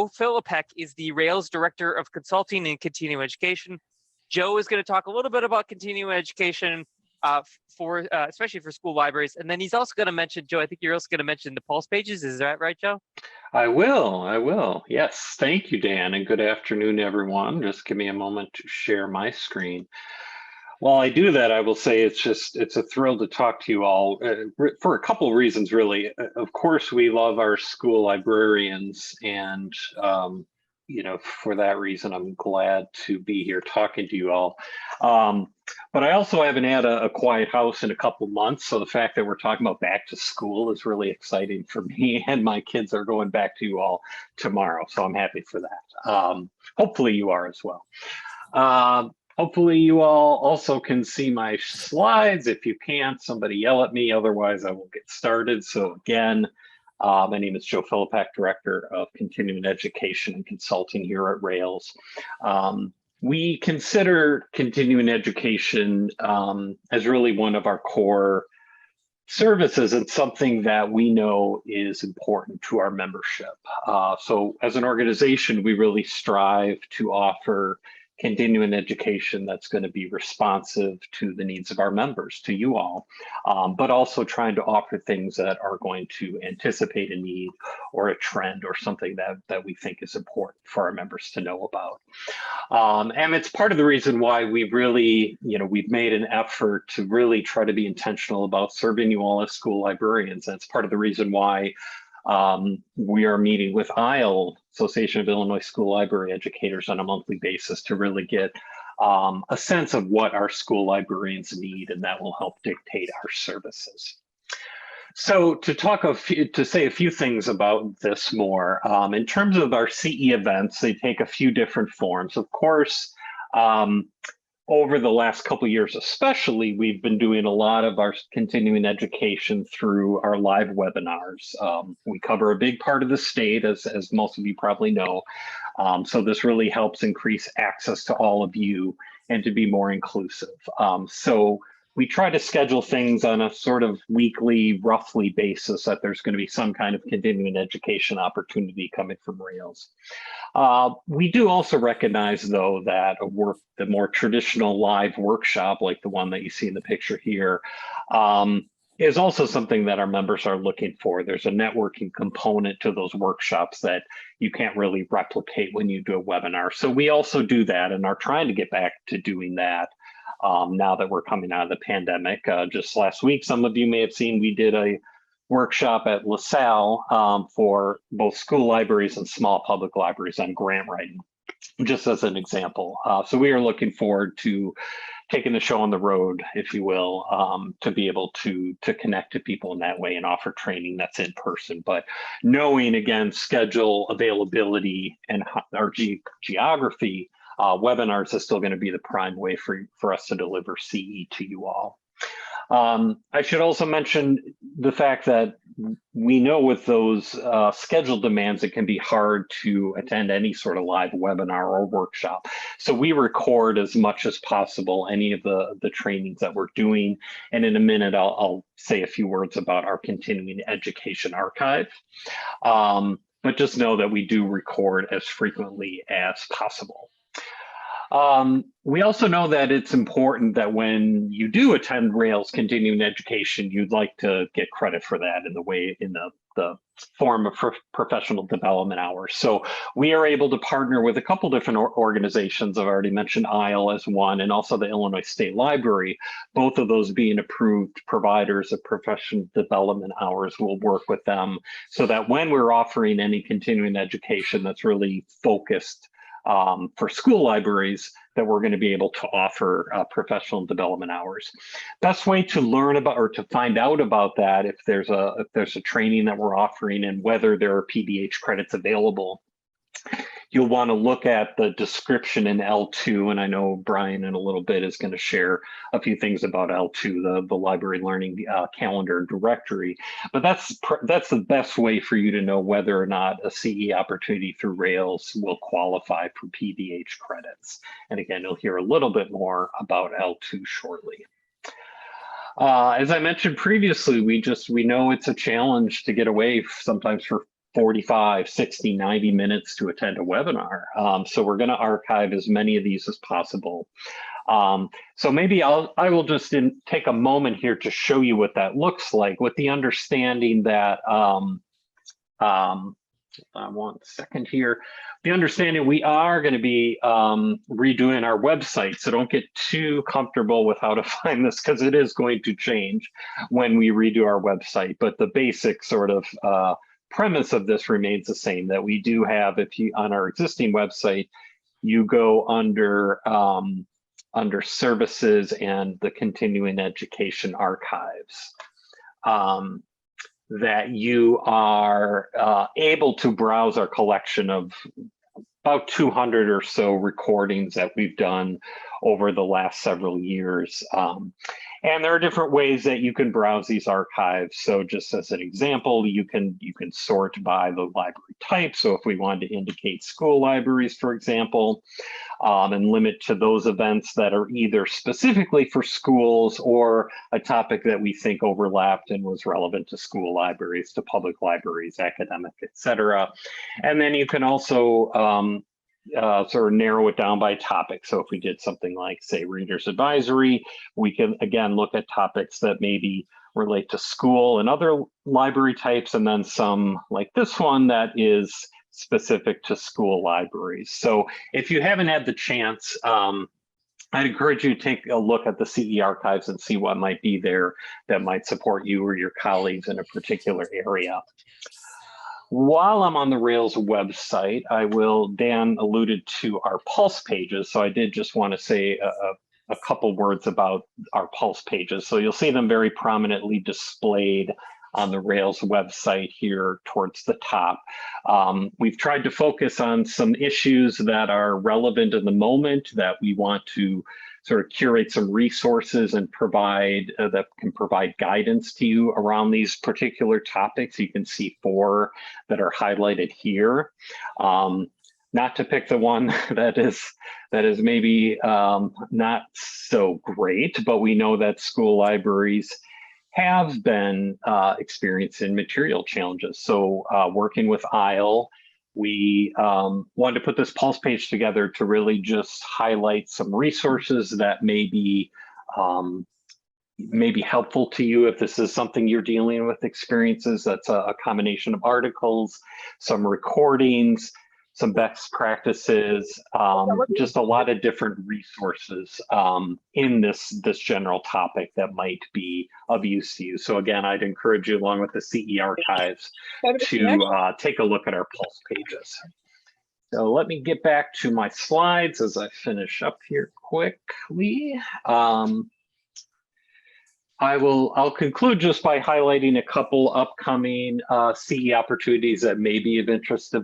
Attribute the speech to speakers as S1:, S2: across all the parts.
S1: Joe Filapek is the Rails Director of Consulting and Continuing Education. Joe is going to talk a little bit about continuing education especially for school libraries. And then he's also going to mention, Joe, I think you're also going to mention the Pulse pages. Is that right, Joe?
S2: I will. Yes, thank you, Dan, and good afternoon, everyone. Just give me a moment to share my screen. While I do that, I will say it's a thrill to talk to you all for a couple of reasons, really. Of course, we love our school librarians, and for that reason, I'm glad to be here talking to you all. But I also haven't had a quiet house in a couple of months, so the fact that we're talking about back to school is really exciting for me, and my kids are going back to you all tomorrow, so I'm happy for that. Hopefully you are as well. Hopefully you all also can see my slides. If you can't, somebody yell at me, otherwise I will get started. So again, my name is Joe Filapek, Director of Continuing Education and Consulting here at Rails. We consider continuing education as really one of our core services and something that we know is important to our membership. So as an organization, we really strive to offer continuing education that's going to be responsive to the needs of our members, to you all, but also trying to offer things that are going to anticipate a need or a trend or something that we think is important for our members to know about. And it's part of the reason why we've really, we've made an effort to really try to be intentional about serving you all as school librarians. That's part of the reason why we are meeting with ILE, Association of Illinois School Library Educators, on a monthly basis to really get a sense of what our school librarians need, and that will help dictate our services. So to say a few things about this more, in terms of our CE events, they take a few different forms. Of course, over the last couple of years especially, we've been doing a lot of our continuing education through our live webinars. We cover a big part of the state, as most of you probably know. So this really helps increase access to all of you and to be more inclusive. So we try to schedule things on a sort of weekly, roughly basis that there's going to be some kind of continuing education opportunity coming from Rails. We do also recognize, though, that the more traditional live workshop, like the one that you see in the picture here, is also something that our members are looking for. There's a networking component to those workshops that you can't really replicate when you do a webinar. So we also do that and are trying to get back to doing that. Now that we're coming out of the pandemic. Just last week, some of you may have seen, we did a workshop at LaSalle for both school libraries and small public libraries on grant writing, just as an example. So we are looking forward to taking the show on the road, if you will, to be able to connect to people in that way and offer training that's in person. But knowing, again, schedule availability and our geography, webinars is still going to be the prime way for us to deliver CE to you all. I should also mention the fact that we know with those schedule demands, it can be hard to attend any sort of live webinar or workshop. So we record as much as possible any of the trainings that we're doing. And in a minute, I'll say a few words about our continuing education archive. But just know that we do record as frequently as possible. We also know that it's important that when you do attend Rails continuing education, you'd like to get credit for that in the form of professional development hours. So we are able to partner with a couple different organizations. I've already mentioned ILE as one, and also the Illinois State Library. Both of those being approved providers of professional development hours. We'll work with them so that when we're offering any continuing education that's really focused for school libraries, that we're going to be able to offer professional development hours. Best way to learn about or to find out about that, if there's a training that we're offering and whether there are PDH credits available, you'll want to look at the description in L2, and I know Brian in a little bit is going to share a few things about L2, the library learning calendar and directory. But that's the best way for you to know whether or not a CE opportunity through Rails will qualify for PDH credits. And again, you'll hear a little bit more about L2 shortly. As I mentioned previously, we know it's a challenge to get away sometimes for 45, 60, 90 minutes to attend a webinar. So we're going to archive as many of these as possible. So maybe I will just take a moment here to show you what that looks like, with the understanding that, one second here, the understanding we are going to be redoing our website. So don't get too comfortable with how to find this, because it is going to change when we redo our website. But the basic sort of premise of this remains the same, that we do have, if you, on our existing website, you go under services and the continuing education archives, that you are able to browse our collection of about 200 or so recordings that we've done over the last several years. And there are different ways that you can browse these archives. So just as an example, you can sort by the library type. So if we wanted to indicate school libraries, for example, and limit to those events that are either specifically for schools or a topic that we think overlapped and was relevant to school libraries, to public libraries, academic, et cetera. And then you can also sort of narrow it down by topic. So if we did something like, say, Reader's Advisory, we can again look at topics that maybe relate to school and other library types, and then some like this one that is specific to school libraries. So if you haven't had the chance, I'd encourage you to take a look at the CE archives and see what might be there that might support you or your colleagues in a particular area. While I'm on the Rails website, Dan alluded to our Pulse pages. So I did just want to say a couple words about our Pulse pages. So you'll see them very prominently displayed on the Rails website here towards the top. We've tried to focus on some issues that are relevant in the moment, that we want to sort of curate some resources and provide that can provide guidance to you around these particular topics. You can see 4 that are highlighted here. Not to pick the one that is maybe not so great, but we know that school libraries have been experiencing material challenges. So working with ISLE, we wanted to put this Pulse page together to really just highlight some resources that may be helpful to you if this is something you're dealing with experiences. That's a combination of articles, some recordings, some best practices, just a lot of different resources in this general topic that might be of use to you. So again, I'd encourage you, along with the CE archives, to take a look at our Pulse pages. So let me get back to my slides as I finish up here quickly. I'll conclude just by highlighting a couple upcoming CE opportunities that may be of interest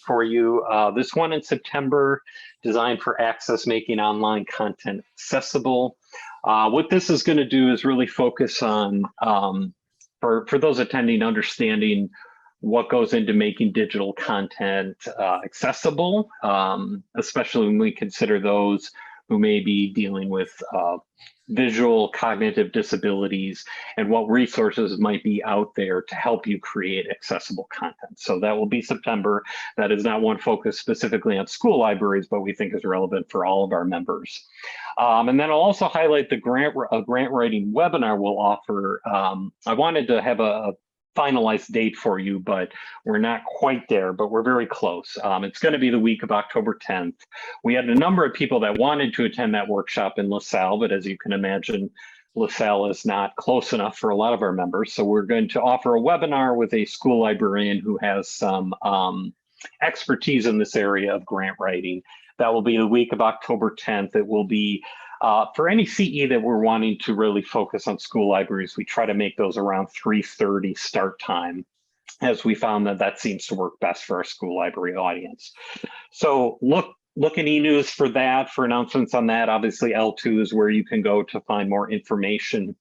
S2: for you. This one in September, designed for access, making online content accessible. What this is going to do is really focus on, for those attending, understanding what goes into making digital content accessible, especially when we consider those who may be dealing with visual cognitive disabilities, and what resources might be out there to help you create accessible content. So that will be September. That is not one focused specifically on school libraries, but we think is relevant for all of our members. And then I'll also highlight the grant writing webinar we'll offer. I wanted to have a finalized date for you, but we're not quite there, but we're very close. It's going to be the week of October 10th. We had a number of people that wanted to attend that workshop in LaSalle, but as you can imagine, LaSalle is not close enough for a lot of our members. So we're going to offer a webinar with a school librarian who has some expertise in this area of grant writing. That will be the week of October 10th. It will be for any CE that we're wanting to really focus on school libraries. We try to make those around 3:30 start time, as we found that seems to work best for our school library audience. So look in eNews for that, for announcements on that. Obviously, L2 is where you can go to find more information.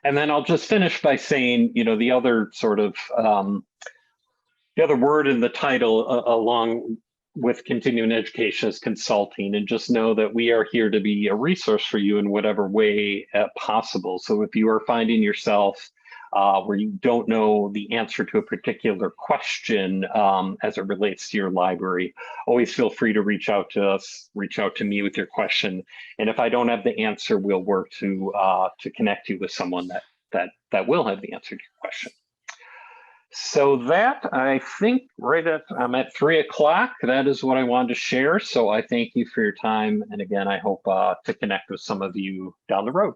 S2: And then I'll just finish by saying, the other sort of, the other word in the title along with continuing education is consulting, and just know that we are here to be a resource for you in whatever way possible. So if you are finding yourself where you don't know the answer to a particular question as it relates to your library, always feel free to reach out to us, reach out to me with your question. And if I don't have the answer, we'll work to connect you with someone that will have the answer to your question. So that, I think, I'm at 3 o'clock. That is what I wanted to share. So I thank you for your time. And again, I hope to connect with some of you down the road.